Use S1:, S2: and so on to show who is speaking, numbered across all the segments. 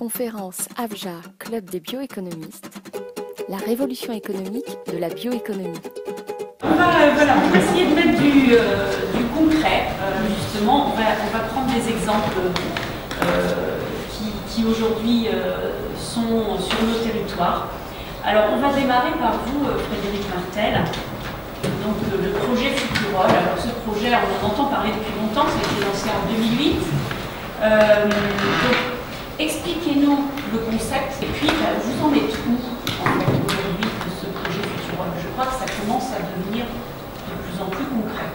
S1: Conférence AFJA, Club des bioéconomistes, la révolution économique de la bioéconomie.
S2: On va essayer de mettre du concret, justement. On va prendre des exemples qui aujourd'hui sont sur nos territoires. Alors, on va démarrer par vous, Frédéric Martel. Donc, le projet Futurol. Alors, ce projet, on en entend parler depuis longtemps, ça a été lancé en 2008. Donc, expliquez-nous le concept et puis vous en êtes où en fait, aujourd'hui de ce projet Futurol. Je crois que ça commence à devenir de plus en plus concret.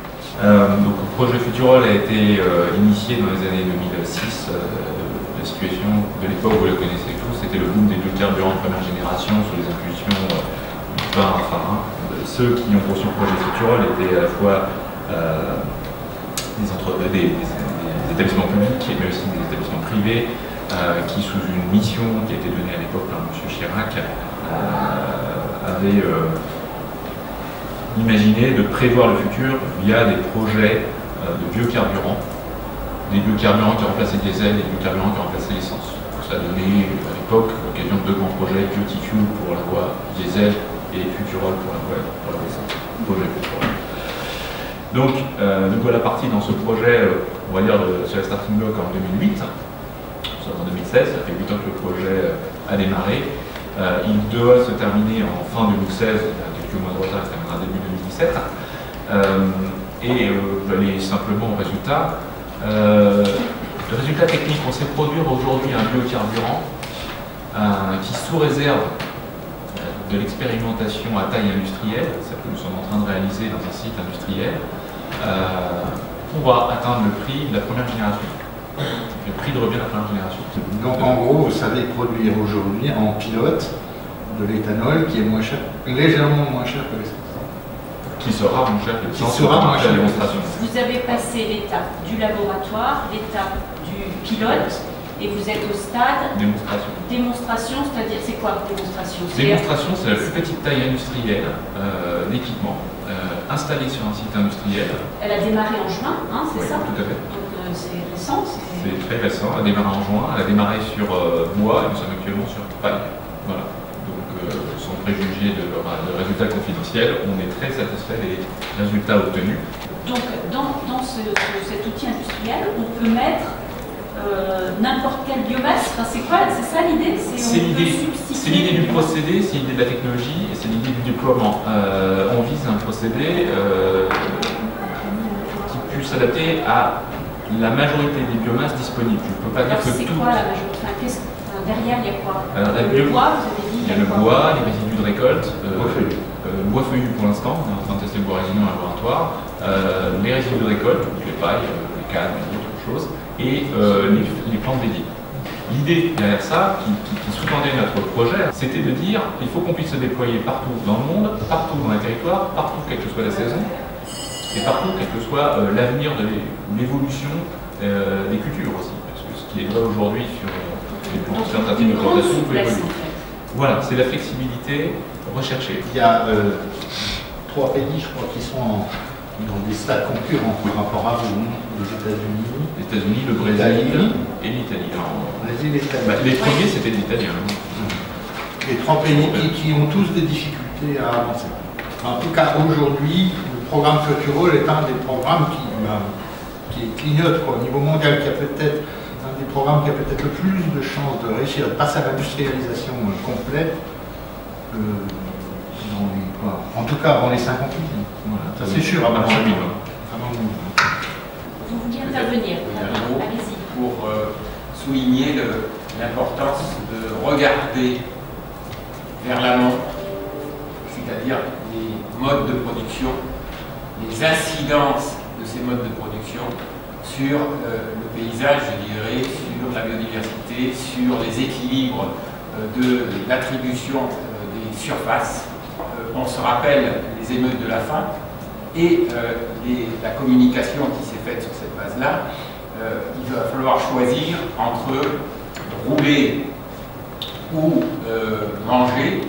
S3: Donc, le projet Futurol a été initié dans les années 2006. La situation de l'époque, vous la connaissez tous, c'était le boom des biocarburants de première génération sur les impulsions du vin infrarin. Ceux qui ont conçu le projet Futurol étaient à la fois des établissements publics, mais aussi des établissements privés qui, sous une mission qui a été donnée à l'époque par M. Chirac, avaient imaginé de prévoir le futur via des projets de biocarburants. Des biocarburants qui remplaçaient le diesel et des biocarburants qui remplaçaient l'essence. Ça a donné à l'époque l'occasion de deux grands projets, Biotifuel pour la voie diesel et Futurol pour la voie essence. Projet Futurol. Donc voilà partie dans ce projet, on va dire sur la starting block en 2008. En 2016, ça fait 8 ans que le projet a démarré. Il doit se terminer en fin 2016, il y a quelques mois de retard, il se terminera début 2017. Et je vais aller simplement au résultat. Le résultat technique, on sait produire aujourd'hui un biocarburant qui, sous réserve de l'expérimentation à taille industrielle, celle que nous sommes en train de réaliser dans un site industriel, pourra atteindre le prix de la première génération. Le prix de revient de la première génération.
S4: Donc en gros, vous savez produire aujourd'hui en pilote de l'éthanol qui est moins cher, légèrement moins cher que l'essence.
S3: Qui sera moins cher que l'essence.
S4: Qui sera moins cher que
S3: démonstration.
S2: Vous avez passé l'étape du laboratoire, l'étape du pilote, et vous êtes au stade
S3: démonstration.
S2: Démonstration, c'est-à-dire c'est quoi démonstration?
S3: Démonstration, c'est la plus petite taille industrielle d'équipement installé sur un site industriel.
S2: Elle a démarré en juin, hein, c'est
S3: Oui,
S2: ça?
S3: Tout à fait.
S2: Donc c'est récent.
S3: C'est très récent. Elle a démarré en juin. Elle a démarré sur bois et nous sommes actuellement sur paille. Voilà. Donc sans préjuger de résultats confidentiels, on est très satisfait des résultats obtenus.
S2: Donc dans cet outil industriel, on peut mettre n'importe quelle biomasse. Enfin, c'est quoi? C'est ça l'idée?
S3: C'est l'idée du procédé, c'est l'idée de la technologie et c'est l'idée du déploiement. On vise un procédé qui puisse s'adapter à la majorité des biomasses disponibles. Je ne peux pas dire que
S2: c'est
S3: tout.
S2: quoi la majorité? Derrière, il y a quoi?
S3: Le
S2: bois, vous avez dit.
S3: Il y a le bois, les résidus de récolte, bois feuillu pour l'instant, on est en train de tester le bois résineux en laboratoire, les résidus de récolte, donc les pailles, les cannes et d'autres choses, et les plantes dédiées. L'idée derrière ça, qui sous-tendait notre projet, c'était de dire qu'il faut qu'on puisse se déployer partout dans le monde, partout dans les territoires, partout quelle que soit la saison, et partout quel que soit l'avenir de l'évolution des cultures aussi. Parce que ce qui est vrai aujourd'hui sur certains types de plantations peut évoluer. Voilà, c'est la flexibilité recherchée.
S4: Il y a 3 pays, je crois, qui sont dans des stades concurrents par rapport à vous. Les États-Unis,
S3: Le Brésil et l'Italie. Les premiers, c'était l'Italie.
S4: Les 3 pays qui ont tous des difficultés à avancer. En tout cas, aujourd'hui, le programme Futurol est un des programmes qui clignote au niveau mondial, qui a peut-être un des programmes qui a peut-être le plus de chances de réussir à passer à l'industrialisation complète, en tout cas avant les 50 ans. Voilà, ça c'est sûr, avant 2000.
S2: Vous vouliez intervenir? Allez-y.
S5: Pour souligner l'importance de regarder vers l'amont, c'est-à-dire les modes de production, les incidences de ces modes de production sur le paysage, je dirais, sur la biodiversité, sur les équilibres de l'attribution des surfaces. On se rappelle les émeutes de la faim et la communication qui s'est faite sur cette base-là. Il va falloir choisir entre rouler ou manger.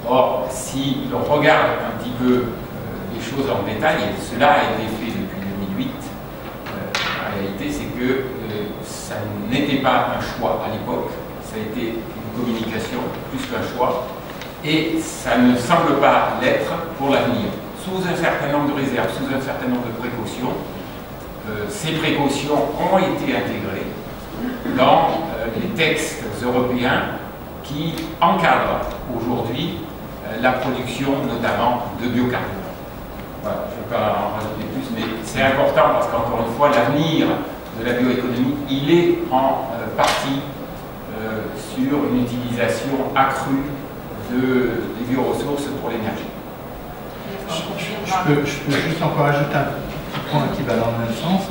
S5: Or, si l'on regarde un petit peu les choses en détail, et cela a été fait depuis 2008, la réalité c'est que ça n'était pas un choix à l'époque. Ça a été une communication plus qu'un choix. Et ça ne semble pas l'être pour l'avenir. Sous un certain nombre de réserves, sous un certain nombre de précautions, ces précautions ont été intégrées dans les textes européens qui encadrent aujourd'hui la production notamment de biocarburants. Voilà, je ne vais pas en rajouter plus, mais c'est important parce qu'encore une fois, l'avenir de la bioéconomie, il est en partie sur une utilisation accrue des bioressources pour l'énergie.
S4: Je peux juste encore ajouter un petit point qui va dans le même sens,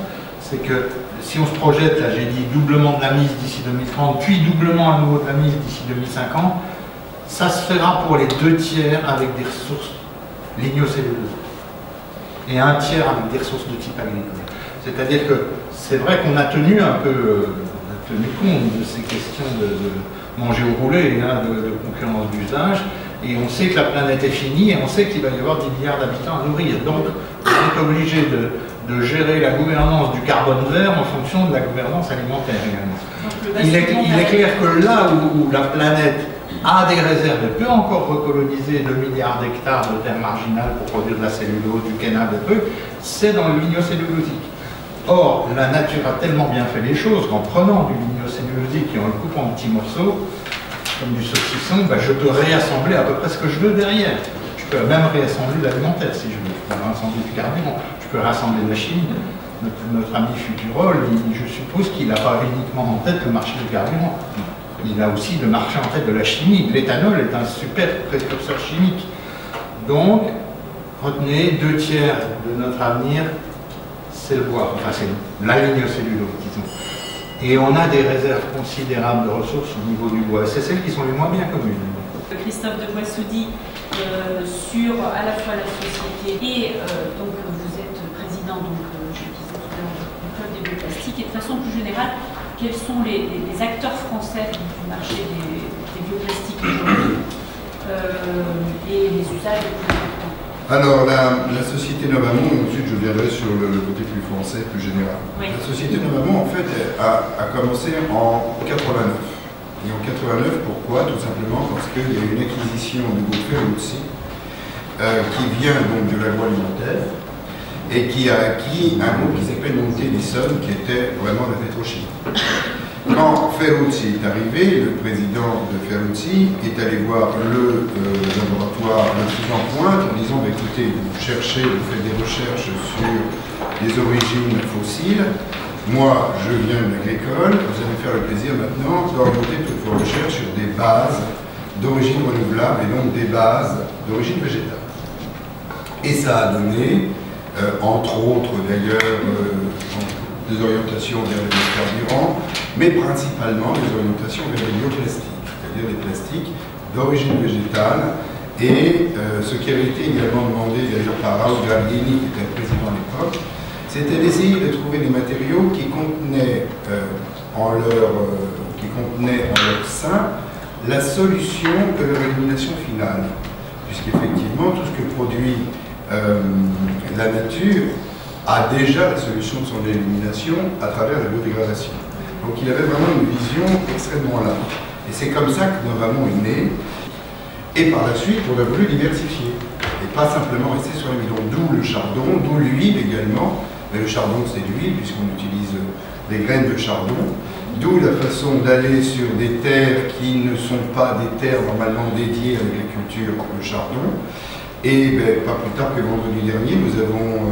S4: c'est que si on se projette, là j'ai dit doublement de la mise d'ici 2030, puis doublement à nouveau de la mise d'ici 2050, ça se fera pour les 2 tiers avec des ressources lignocelluleuses et 1 tiers avec des ressources de type agricole. C'est-à-dire que c'est vrai qu'on a tenu un peu compte de ces questions de manger ou rouler, hein, de concurrence d'usage, et on sait que la planète est finie et on sait qu'il va y avoir 10 milliards d'habitants à nourrir. Donc on est obligé de gérer la gouvernance du carbone vert en fonction de la gouvernance alimentaire également. Il est clair que là où la planète a des réserves et peut encore recoloniser 2 milliards d'hectares de terre marginale pour produire de la cellulose, du kénal, des trucs, c'est dans le lignocellulosique. Or, la nature a tellement bien fait les choses qu'en prenant du lignocellulosique et en le coupant en petits morceaux, comme du saucisson, ben, je peux réassembler à peu près ce que je veux derrière. Je peux même réassembler de l'alimentaire si je veux. Je peux réassembler du carburant, je peux réassembler de la chimie. Notre ami Futurol, je suppose qu'il n'a pas uniquement en tête le marché du carburant. Il a aussi le marché en tête de la chimie. L'éthanol est un super précurseur chimique. Donc, retenez, 2 tiers de notre avenir, c'est le bois, enfin c'est la lignocellulose, disons. Et on a des réserves considérables de ressources au niveau du bois. C'est celles qui sont les moins bien communes.
S2: Christophe de Boissoudy, sur à la fois la société et donc vous êtes président, donc, je disais tout à l'heure, du Club des bioplastiques, et de façon plus générale, quels sont les acteurs français du marché des bioplastiques aujourd'hui et les usages les plus importants?
S6: Alors, la société Novamont, et ensuite je viendrai sur le côté plus français, plus général. Oui. La société Novamont, en fait, a commencé en 89. Et en 89, pourquoi? Tout simplement parce qu'il y a eu une acquisition du groupe Ferruzzi, qui vient donc de l'agroalimentaire, et qui a acquis un groupe qui s'appelle Monte Edison, qui était vraiment la pétrochimie. Quand Ferruzzi est arrivé, le président de Ferruzzi est allé voir le laboratoire, le plus en pointe, en disant bah, écoutez, vous cherchez, vous faites des recherches sur les origines fossiles. Moi, je viens de l'agricole, vous allez me faire le plaisir maintenant d'orienter toutes vos recherches sur des bases d'origine renouvelable et donc des bases d'origine végétale. Et ça a donné, entre autres d'ailleurs, des orientations vers les biocarburants, mais principalement des orientations vers les bioplastiques, c'est-à-dire des plastiques d'origine végétale. Et ce qui avait été également demandé d'ailleurs par Raoul Gravieni, qui était le président à l'époque, c'était d'essayer de trouver des matériaux qui contenaient en leur sein la solution de leur élimination finale. Puisqu'effectivement, tout ce que produit la nature a déjà la solution de son élimination à travers la biodégradation. Donc il avait vraiment une vision extrêmement large. Et c'est comme ça que Novamont est né. Et par la suite, on a voulu diversifier. Et pas simplement rester sur les bidons. D'où le chardon, d'où l'huile également. Mais le chardon, c'est l'huile, puisqu'on utilise des graines de chardon. D'où la façon d'aller sur des terres qui ne sont pas des terres normalement dédiées à l'agriculture, le chardon. Et ben, pas plus tard que vendredi dernier, nous avons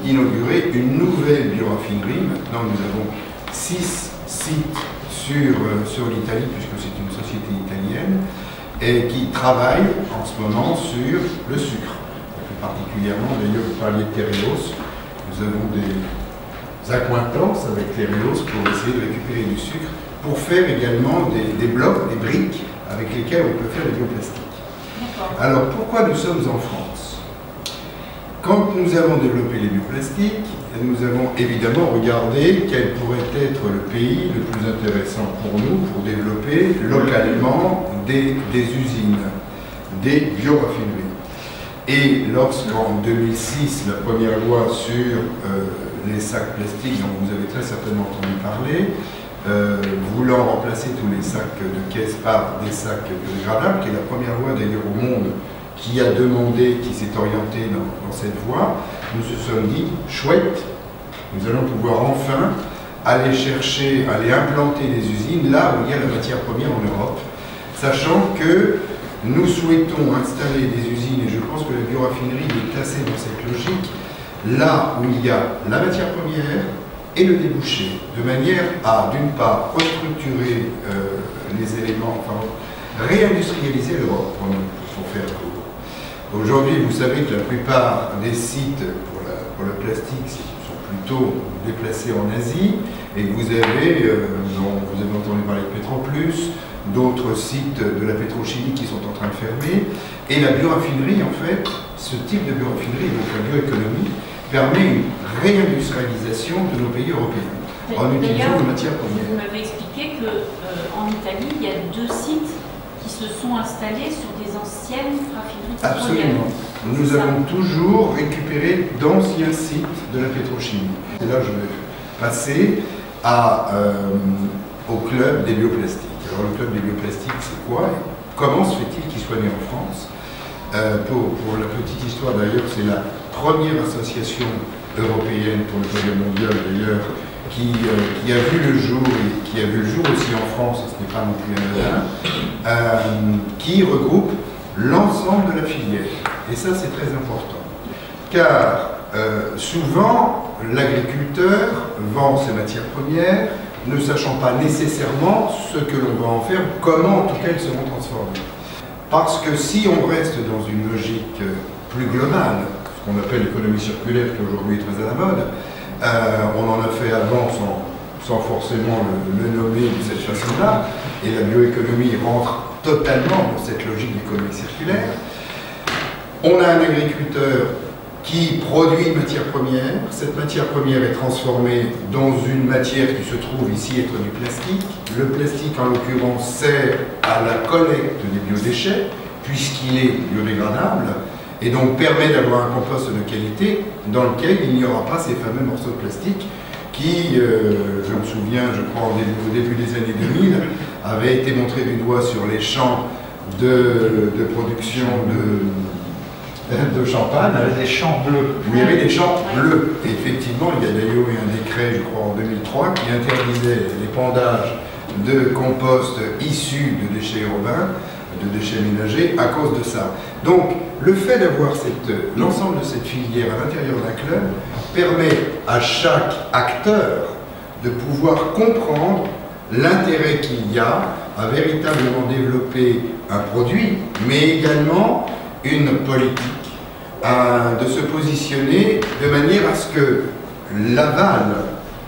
S6: inauguré une nouvelle bioraffinerie. Maintenant, nous avons 6 sites sur l'Italie, puisque c'est une société italienne, et qui travaille en ce moment sur le sucre. Et plus particulièrement, d'ailleurs, vous parliez de Tereos. Nous avons des accointances avec Tereos pour essayer de récupérer du sucre, pour faire également des blocs, des briques, avec lesquels on peut faire des bioplastiques. Alors, pourquoi nous sommes en France? Quand nous avons développé les bioplastiques, nous avons évidemment regardé quel pourrait être le pays le plus intéressant pour nous pour développer localement des usines, des bioraffineries. Et lorsqu'en 2006, la première loi sur les sacs plastiques, dont vous avez très certainement entendu parler, voulant remplacer tous les sacs de caisse par des sacs biodégradables, qui est la première loi d'ailleurs au monde qui a demandé, qui s'est orientée dans cette voie. Nous se sommes dit, chouette, nous allons pouvoir enfin aller chercher, aller implanter des usines là où il y a la matière première en Europe, sachant que nous souhaitons installer des usines, et je pense que la bioraffinerie est placée dans cette logique, là où il y a la matière première et le débouché, de manière à, d'une part, restructurer les éléments, enfin, réindustrialiser l'Europe, pour faire court. Aujourd'hui, vous savez que la plupart des sites pour le plastique sont plutôt déplacés en Asie, et que vous avez entendu parler de Petroplus, d'autres sites de la pétrochimie qui sont en train de fermer, et la bioraffinerie, en fait, ce type de bioraffinerie, donc la bioéconomie, permet une réindustrialisation de nos pays européens en utilisant des matières premières.
S2: Vous m'avez expliqué qu'en Italie, il y a 2 sites qui se sont installés sur des anciennes raffineries pétrolières.
S6: Absolument. Nous avons toujours récupéré d'anciens sites de la pétrochimie. Et là, je vais passer au club des bioplastiques. Alors, le club des bioplastiques, c'est quoi? Comment se fait-il qu'il soit né en France? Pour la petite histoire d'ailleurs, c'est la première association européenne pour le projet mondial d'ailleurs qui a vu le jour, et qui a vu le jour aussi en France, ce n'est pas non plus anodin, qui regroupe l'ensemble de la filière. Et ça, c'est très important. Car souvent, l'agriculteur vend ses matières premières, ne sachant pas nécessairement ce que l'on va en faire, comment en tout cas elles seront transformées. Parce que si on reste dans une logique plus globale, ce qu'on appelle l'économie circulaire, qui aujourd'hui est très à la mode, on en a fait avant sans forcément le nommer de cette façon-là, et la bioéconomie rentre totalement dans cette logique d'économie circulaire. On a un agriculteur qui produit une matière première, cette matière première est transformée dans une matière qui se trouve ici être du plastique. Le plastique en l'occurrence sert à la collecte des biodéchets, puisqu'il est biodégradable, et donc permet d'avoir un compost de qualité dans lequel il n'y aura pas ces fameux morceaux de plastique qui, je me souviens, je crois au début des années 2000, avaient été montrés du doigt sur les champs de production de champagne.
S4: On avait des champs bleus.
S6: Il y avait des champs bleus. Et effectivement, il y a d'ailleurs eu un décret, je crois en 2003, qui interdisait l'épandage de compost issus de déchets urbains, de déchets ménagers, à cause de ça. Donc, le fait d'avoir l'ensemble de cette filière à l'intérieur d'un club permet à chaque acteur de pouvoir comprendre l'intérêt qu'il y a à véritablement développer un produit, mais également une politique, de se positionner de manière à ce que l'aval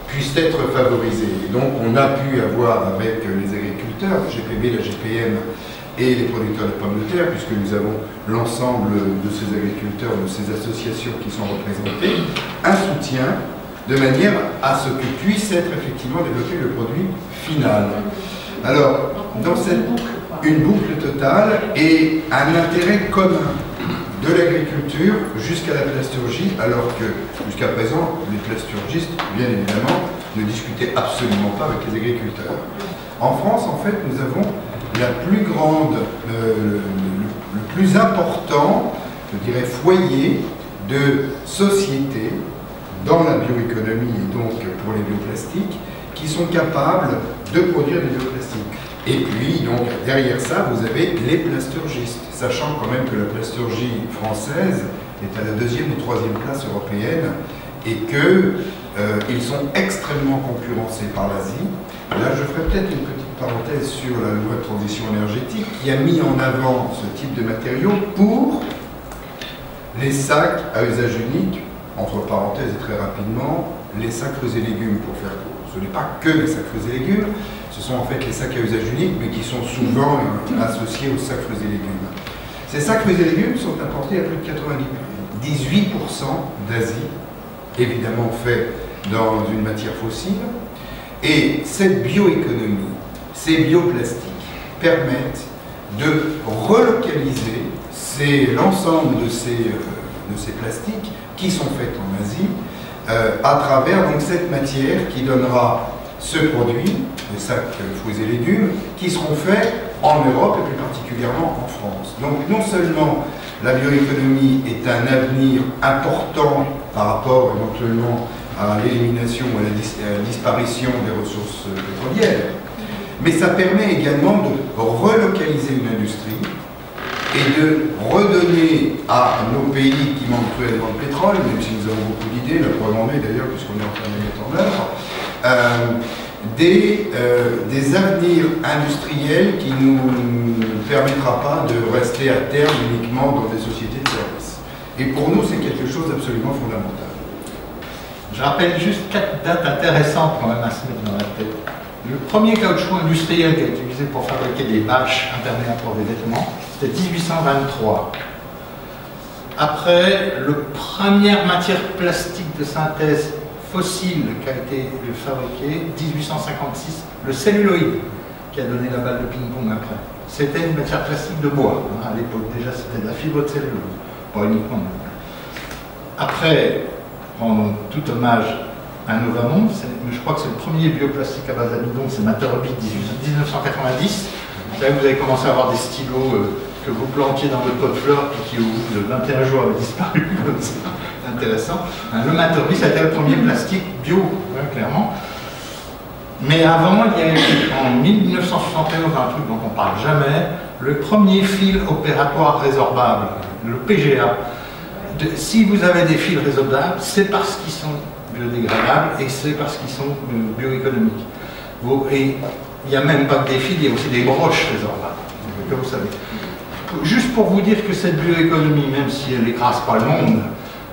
S6: puisse être favorisé. Et donc on a pu avoir avec les agriculteurs, la GPB, la GPM et les producteurs de pommes de terre, puisque nous avons l'ensemble de ces agriculteurs, de ces associations qui sont représentées, un soutien de manière à ce que puisse être effectivement développé le produit final. Alors, dans une boucle totale et un intérêt commun de l'agriculture jusqu'à la plasturgie, alors que jusqu'à présent, les plasturgistes, bien évidemment, ne discutaient absolument pas avec les agriculteurs. En France, en fait, nous avons la plus grande, le plus important, je dirais, foyer de sociétés dans la bioéconomie et donc pour les bioplastiques, qui sont capables de produire des bioplastiques. Et puis, donc, derrière ça, vous avez les plasturgistes, sachant quand même que la plasturgie française est à la 2e ou 3e place européenne et qu'ils sont extrêmement concurrencés par l'Asie. Là, je ferai peut-être une petite parenthèse sur la loi de transition énergétique qui a mis en avant ce type de matériaux pour les sacs à usage unique, entre parenthèses et très rapidement, les sacs fruits et légumes pour faire court. Ce n'est pas que les sacs fruits et légumes, ce sont en fait les sacs à usage unique, mais qui sont souvent associés aux sacs fruits et légumes. Ces sacs fruits et légumes sont importés à plus de 98% d'Asie, évidemment faits dans une matière fossile. Et cette bioéconomie, ces bioplastiques permettent de relocaliser l'ensemble de ces plastiques qui sont faits en Asie à travers donc cette matière qui donnera ce produit, les sacs fruits et légumes, qui seront faits en Europe et plus particulièrement en France. Donc non seulement la bioéconomie est un avenir important par rapport éventuellement à l'élimination ou à la disparition des ressources pétrolières, mais ça permet également de relocaliser une industrie et de redonner à nos pays qui manquent cruellement de pétrole, même si nous avons beaucoup d'idées, la preuve en est d'ailleurs, puisqu'on est en train de les mettre en œuvre, des avenirs industriels qui ne nous permettra pas de rester à terme uniquement dans des sociétés de services. Et pour nous, c'est quelque chose d'absolument fondamental.
S4: Je rappelle juste 4 dates intéressantes quand même à se mettre dans la tête. Le premier caoutchouc industriel qui a été utilisé pour fabriquer des bâches imperméables pour des vêtements, c'était 1823. Après, la première matière plastique de synthèse fossile qui a été fabriquée, 1856, le celluloïd, qui a donné la balle de ping-pong après. C'était une matière plastique de bois. À l'époque, déjà, c'était de la fibre de cellulose, pas uniquement. Après, en tout hommage à Novamont, je crois que c'est le premier bioplastique à base d'amidon, c'est Materobit 1990. Là, vous avez commencé à avoir des stylos que vous plantiez dans votre pot de fleurs et qui, au bout de 21 jours, avaient disparu. C'est intéressant. Le Materobit, ça a été le premier plastique bio, clairement. Mais avant, il y a eu, en 1971, un truc dont on ne parle jamais, le premier fil opératoire résorbable, le PGA. Si vous avez des fils résorbables, c'est parce qu'ils sont biodégradables et c'est parce qu'ils sont bioéconomiques. Et il n'y a même pas que des fils, il y a aussi des broches résorbables, comme vous savez. Juste pour vous dire que cette bioéconomie, même si elle n'écrase pas le monde,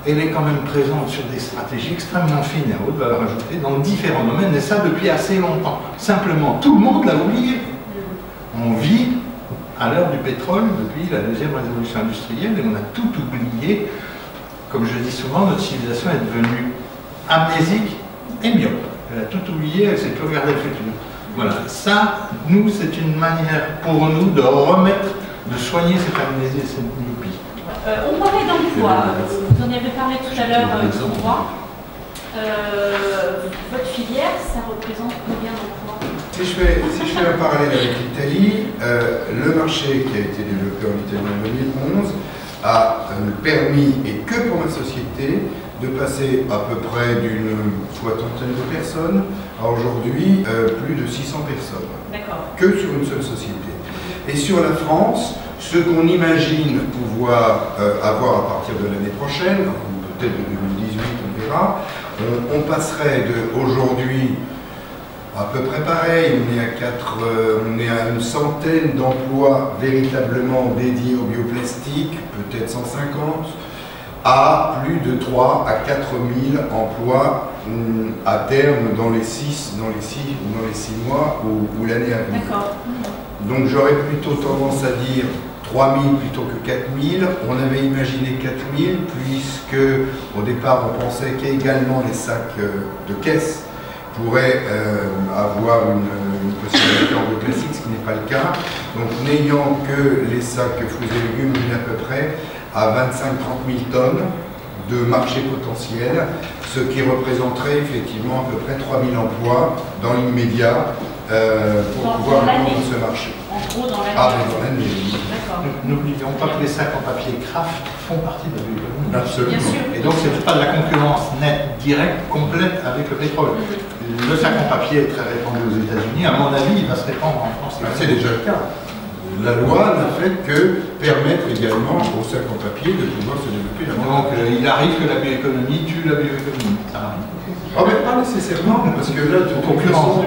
S4: elle est quand même présente sur des stratégies extrêmement fines et à haute valeur ajoutée dans différents domaines, et ça depuis assez longtemps. Simplement, tout le monde l'a oublié. On vit à l'heure du pétrole depuis la deuxième révolution industrielle et on a tout oublié. Comme je dis souvent, notre civilisation est devenue amnésique et myope. Elle a tout oublié, elle ne sait plus regarder le futur. Voilà, ça, nous, c'est une manière pour nous de remettre, de soigner cette amnésie et cette myopie.
S2: On parlait d'emploi, vous en avez parlé tout à l'heure du droit. Votre filière, ça représente combien d'emplois?
S6: Si je fais un parallèle avec l'Italie, le marché qui a été développé en Italie en 2011 a permis, et que pour ma société, de passer à peu près d'une soixantaine de personnes à aujourd'hui plus de 600 personnes. Que sur une seule société. Et sur la France, ce qu'on imagine pouvoir avoir à partir de l'année prochaine, ou peut-être de 2018, on verra, on passerait d'aujourd'hui à peu près pareil, on est à une centaine d'emplois véritablement dédiés au bioplastique, peut-être 150, à plus de 3 à 4 000 emplois à terme dans les 6 mois ou l'année à venir. Donc j'aurais plutôt tendance à dire 3 000 plutôt que 4 000. On avait imaginé 4 000 puisque au départ on pensait qu'également les sacs de caisse pourraient avoir une possibilité en bioplastique, ce qui n'est pas le cas. Donc n'ayant que les sacs fruits et légumes, on est à peu près à 25-30 000 tonnes de marché potentiel, ce qui représenterait effectivement à peu près 3 000 emplois dans l'immédiat pour pouvoir répondre à ce marché.
S2: En gros, dans l'année.
S6: Ah, mais dans l'année.
S4: N'oublions pas que les sacs en papier craft font partie de la bioéconomie.
S6: Absolument.
S2: Bien sûr.
S4: Et donc, ce n'est pas de la concurrence nette, directe, complète avec le pétrole. Le sac en papier est très répandu aux États-Unis. À mon avis, il va se répandre en France.
S6: C'est déjà le cas. La loi n'a fait que permettre également aux sacs en papier de pouvoir se développer là-bas.
S4: Donc, il arrive que la bioéconomie tue la bioéconomie. Ça arrive.
S6: Ah ben, pas nécessairement, parce que là, de
S4: concurrence.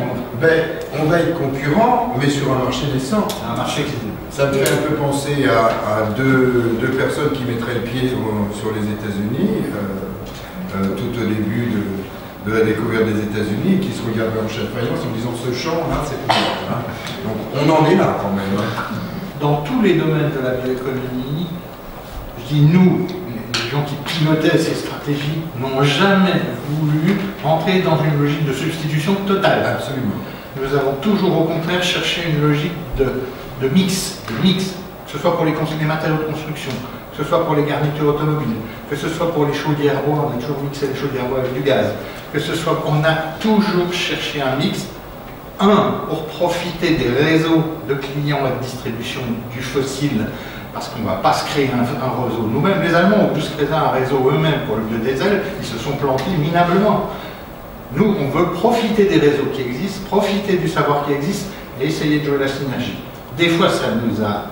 S6: On va être concurrent, mais sur un marché naissant.
S4: Un marché qui
S6: ça me fait un peu penser à deux personnes qui mettraient le pied sur les États-Unis, tout au début de la découverte des États-Unis, qui se regardaient en chatoyance en disant ce champ, là, c'est pour moi. Donc on en est là quand même.
S4: Dans tous les domaines de la bioéconomie, je dis nous, les gens qui pilotaient ces stratégies, n'ont jamais voulu entrer dans une logique de substitution totale.
S6: Absolument.
S4: Nous avons toujours au contraire cherché une logique de mix. ce soit pour les matériaux de construction, que ce soit pour les garnitures automobiles, que ce soit pour les chaudières bois, on a toujours mixé les chaudières bois avec du gaz, que ce soit qu'on a toujours cherché un mix, pour profiter des réseaux de clients et de distribution du fossile, parce qu'on ne va pas se créer un réseau nous-mêmes. Les Allemands ont tous créé un réseau eux-mêmes pour le biodiesel, ils se sont plantés minablement. Nous, on veut profiter des réseaux qui existent, profiter du savoir qui existe et essayer de jouer la synergie. Des fois, ça nous a...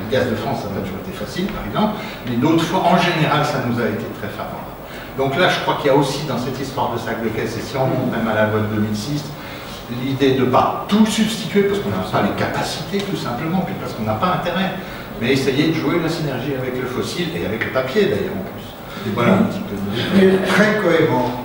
S4: Le gaz de France, ça n'a pas toujours été facile, par exemple, mais d'autres fois, en général, ça nous a été très favorable. Donc là, je crois qu'il y a aussi dans cette histoire de sac de caisse, et si on monte même à la loi de 2006, l'idée de ne pas tout substituer, parce qu'on n'a pas les capacités, tout simplement, puis parce qu'on n'a pas intérêt, mais essayer de jouer la synergie avec le fossile, et avec le papier, d'ailleurs, en plus. Et voilà un petit peu.
S6: Très cohérent,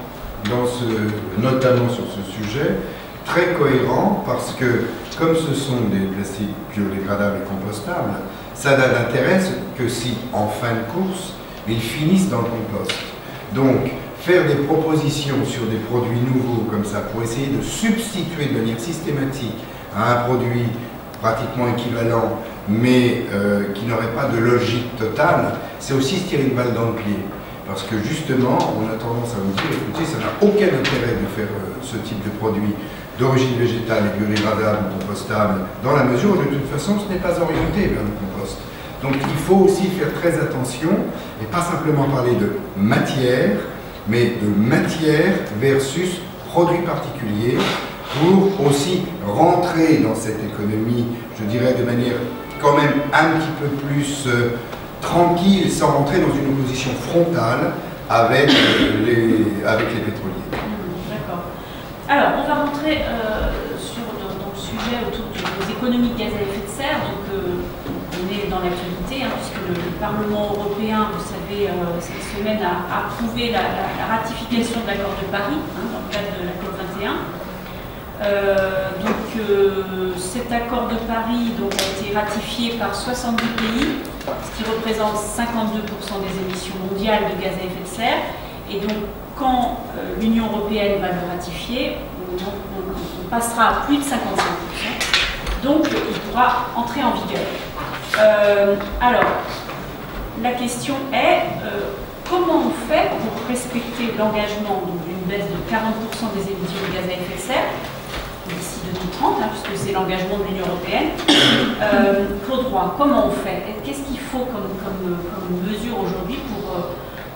S6: notamment sur ce sujet, très cohérent, parce que, comme ce sont des plastiques biodégradables et compostables, ça n'a d'intérêt que si, en fin de course, ils finissent dans le compost. Donc, faire des propositions sur des produits nouveaux comme ça, pour essayer de substituer de manière systématique à un produit pratiquement équivalent, mais qui n'aurait pas de logique totale, c'est aussi se tirer une balle dans le pied. Parce que justement, on a tendance à vous dire, écoutez, ça n'a aucun intérêt de faire ce type de produit d'origine végétale et biodégradable ou compostable, dans la mesure où de toute façon ce n'est pas orienté vers le compost. Donc il faut aussi faire très attention et pas simplement parler de matière, mais de matière versus produit particulier pour aussi rentrer dans cette économie, je dirais de manière quand même un petit peu plus tranquille, sans rentrer dans une opposition frontale avec les pétroliers.
S2: D'accord. Alors, on va rentrer dans le sujet autour des économies de gaz à effet de serre. Donc, on est dans l'actualité, puisque le Parlement européen, vous savez, cette semaine a approuvé la ratification de l'accord de Paris, dans le cadre de la COP21. Cet accord de Paris a été ratifié par 70 pays, ce qui représente 52% des émissions mondiales de gaz à effet de serre. Et donc, quand l'Union européenne va le ratifier, on passera à plus de 55%. Donc, il pourra entrer en vigueur. Alors, la question est, comment on fait pour respecter l'engagement d'une baisse de 40% des émissions de gaz à effet de serre d'ici 2030, puisque c'est l'engagement de l'Union européenne. Claude Roy, comment on fait? Qu'est-ce qu'il faut comme mesure aujourd'hui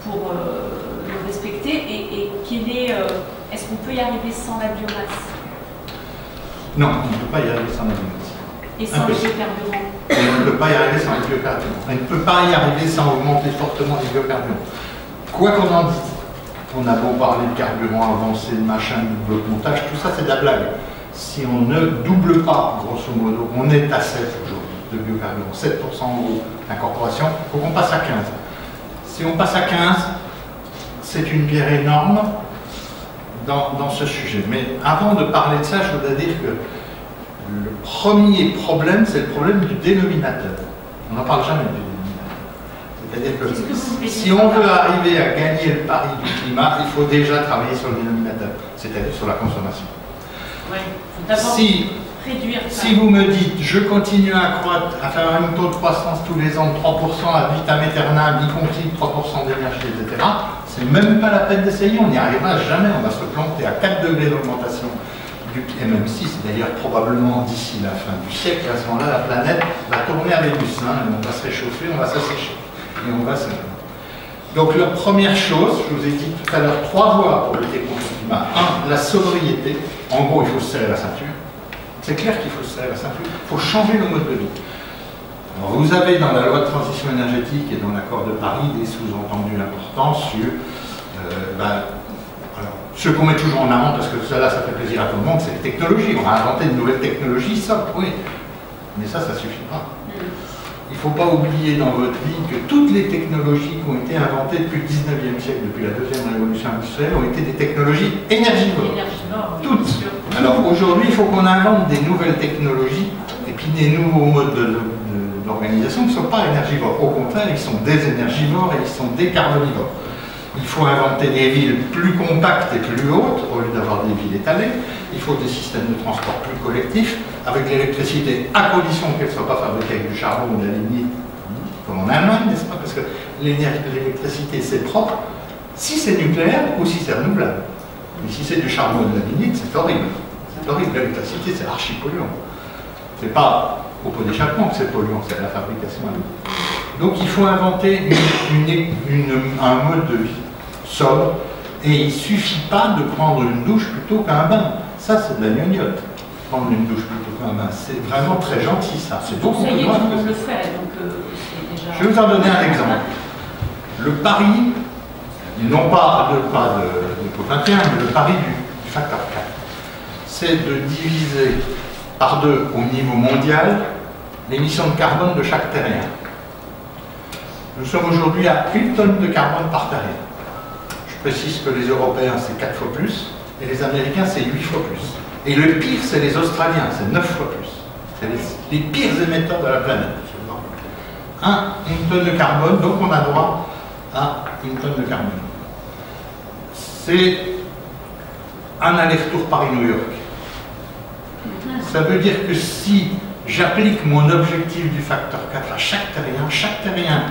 S2: pour le respecter et est-ce qu'on peut y arriver sans la biomasse?
S4: Non, on ne peut pas y arriver sans la biomasse.
S2: Et sans les biocarburants?
S4: On ne peut pas y arriver sans les biocarburants. On ne peut pas y arriver sans augmenter fortement les biocarburants. Quoi qu'on en dise, on a beau parler de carburant avancé, de machin, de bloc montage, tout ça c'est de la blague. Si on ne double pas, grosso modo, on est à 7 aujourd'hui de biocarburants, 7% en gros d'incorporation, il faut qu'on passe à 15. Si on passe à 15, c'est une pierre énorme dans ce sujet. Mais avant de parler de ça, je voudrais dire que le premier problème, c'est le problème du dénominateur. On n'en parle jamais du dénominateur. C'est-à-dire que si on veut arriver à gagner le pari du climat, il faut déjà travailler sur le dénominateur, c'est-à-dire sur la consommation.
S2: Oui, il faut d'abord réduire ça.
S4: Si vous me dites, je continue à croître, à faire un taux de croissance tous les ans de 3% à vitam aeternam, y compris 3% d'énergie, etc., c'est même pas la peine d'essayer, on n'y arrivera jamais, on va se planter à 4 degrés d'augmentation du MM6, d'ailleurs probablement d'ici la fin du siècle, à ce moment-là, la planète va tourner à Vénus, on va se réchauffer, on va s'assécher, et on va se... Donc la première chose, je vous ai dit tout à l'heure, 3 voies pour lutter contre le climat. 1, la sobriété, en gros il faut se serrer la ceinture, c'est clair qu'il faut se serrer la ceinture, il faut changer le mode de vie. Alors, vous avez dans la loi de transition énergétique et dans l'accord de Paris des sous-entendus importants sur ce qu'on met toujours en avant, parce que ça fait plaisir à tout le monde, c'est les technologies. On a inventé de nouvelles technologies, ça, oui. Mais ça ne suffit pas. Il ne faut pas oublier dans votre vie que toutes les technologies qui ont été inventées depuis le 19e siècle, depuis la deuxième révolution industrielle, ont été des technologies énergivores. Toutes. Alors aujourd'hui, il faut qu'on invente des nouvelles technologies et puis des nouveaux modes d'organisation qui ne sont pas énergivores. Au contraire, ils sont désénergivores et ils sont décarbonivores. Il faut inventer des villes plus compactes et plus hautes, au lieu d'avoir des villes étalées. Il faut des systèmes de transport plus collectifs, avec l'électricité, à condition qu'elle ne soit pas fabriquée avec du charbon ou de la lignite, comme en Allemagne, n'est-ce pas? Parce que l'électricité, c'est propre, si c'est nucléaire ou si c'est renouvelable. Mais si c'est du charbon ou de la lignite, c'est horrible. C'est horrible, l'électricité, c'est archi polluant. C'est pas au pot d'échappement que c'est polluant, c'est à la fabrication. Donc il faut inventer un mode de vie sobre, et il ne suffit pas de prendre une douche plutôt qu'un bain. Ça, c'est de la gnognotte. Prendre une douche plutôt qu'un bain, c'est vraiment très gentil, ça. C'est beaucoup plus loin que ça.
S2: le fait, donc c'est déjà...
S4: Je vais vous en donner un exemple. Le pari, non pas de COP21, mais le pari du facteur 4, c'est de diviser par 2 au niveau mondial l'émission de carbone de chaque terrien. Nous sommes aujourd'hui à 1 tonne de carbone par terrien. Je précise que les Européens, c'est 4 fois plus, et les Américains, c'est 8 fois plus. Et le pire, c'est les Australiens, c'est 9 fois plus. C'est les pires émetteurs de la planète. 1 tonne de carbone, donc on a droit à 1 tonne de carbone. C'est un aller-retour Paris-New York. Ça veut dire que si j'applique mon objectif du facteur 4 à chaque terrien,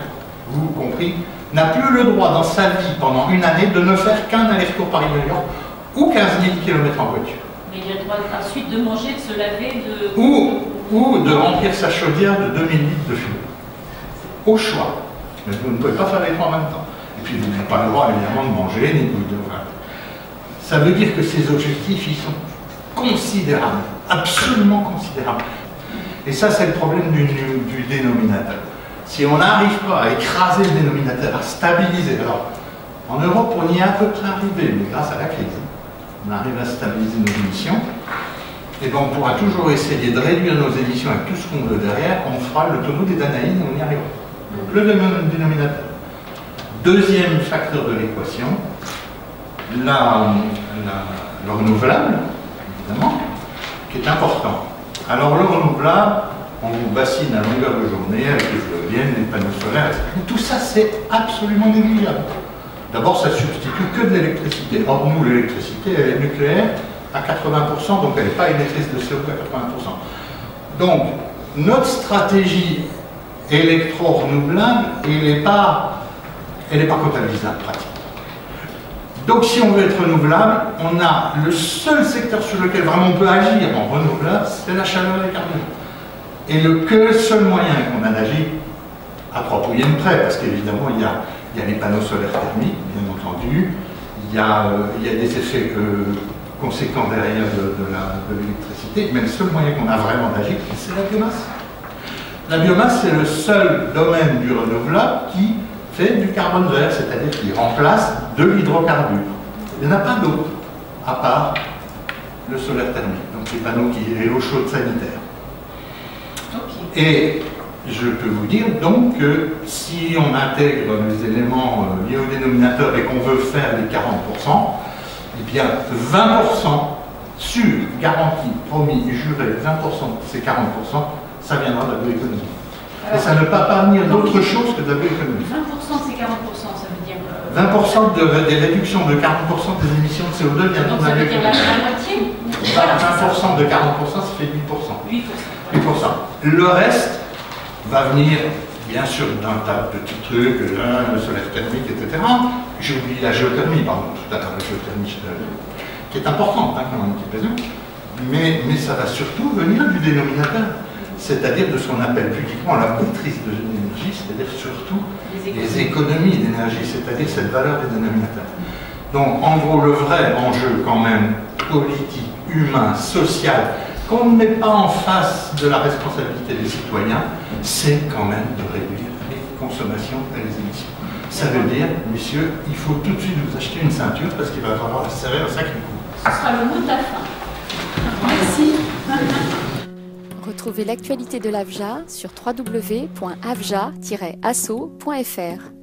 S4: vous compris, n'a plus le droit dans sa vie pendant une année de ne faire qu'un aller-retour Paris-New York ou 15 000 km en voiture.
S2: Mais il a le droit ensuite de manger, de se laver, de...
S4: Ou de remplir sa chaudière de 2000 litres de fumée. Au choix. Mais vous ne pouvez pas faire les trois en même temps. Et puis vous n'avez pas le droit évidemment de manger, ni de... Ça veut dire que ces objectifs, ils sont considérables, absolument considérables. Et ça, c'est le problème du dénominateur. Si on n'arrive pas à écraser le dénominateur, à stabiliser, alors en Europe, on y est à peu près arrivé, mais grâce à la crise, on arrive à stabiliser nos émissions, et bien on pourra toujours essayer de réduire nos émissions avec tout ce qu'on veut derrière, on fera le tonneau des Danaïdes et on y arrivera. Donc le dénominateur. Deuxième facteur de l'équation, le renouvelable, évidemment, qui est important. Alors le renouvelable, on vous bassine à longueur de journée avec les éoliennes, les panneaux solaires, etc. Tout ça, c'est absolument négligeable. D'abord, ça ne substitue que de l'électricité. Or, nous, l'électricité, elle est nucléaire à 80%, donc elle n'est pas émettrice de CO2 à 80%. Donc, notre stratégie électro-renouvelable, elle n'est pas comptabilisable pratiquement. Donc, si on veut être renouvelable, on a le seul secteur sur lequel vraiment on peut agir en renouvelable, c'est la chaleur des carburants. Et le seul moyen qu'on a d'agir, à propos, il y a une près, parce qu'évidemment, il y a les panneaux solaires thermiques, bien entendu, il y a des effets conséquents derrière de l'électricité, mais le seul moyen qu'on a vraiment d'agir, c'est la biomasse. La biomasse, c'est le seul domaine du renouvelable qui fait du carbone vert, c'est-à-dire qui remplace de l'hydrocarbure. Il n'y en a pas d'autre, à part le solaire thermique, donc les panneaux et l'eau chaude sanitaire. Okay. Et je peux vous dire donc que si on intègre les éléments liés au dénominateur et qu'on veut faire les 40%, eh bien 20% sûr, garanti, promis, juré, 20% de ces 40%, ça viendra de la bioéconomie. Et ça ne peut pas venir d'autre chose que de la bioéconomie.
S2: 20% de ces 40%, ça veut dire...
S4: 20% des réductions de 40% des émissions de CO2 viendront de la bioéconomie.
S2: Donc ça veut dire la moitié?
S4: 20% de 40%, ça fait 8%. 8%. Le reste va venir, bien sûr, d'un tas de petits trucs, le solaire thermique, etc. J'ai oublié la géothermie, pardon, tout à l'heure, la géothermie, qui est importante, hein, quand même, un petit peu. Mais ça va surtout venir du dénominateur, c'est-à-dire de ce qu'on appelle publiquement la maîtrise de l'énergie, c'est-à-dire surtout les économies d'énergie, c'est-à-dire cette valeur des dénominateurs. Donc, en gros, le vrai enjeu, quand même, politique, humain, social, qu'on ne met pas en face de la responsabilité des citoyens, c'est quand même de réduire les consommations et les émissions. Ça veut dire, messieurs, il faut tout de suite vous acheter une ceinture parce qu'il va falloir serrer un sacré coup.
S2: Ce sera le mot de la fin.
S1: Merci. Retrouvez l'actualité de l'AFJA sur www.afja-asso.fr.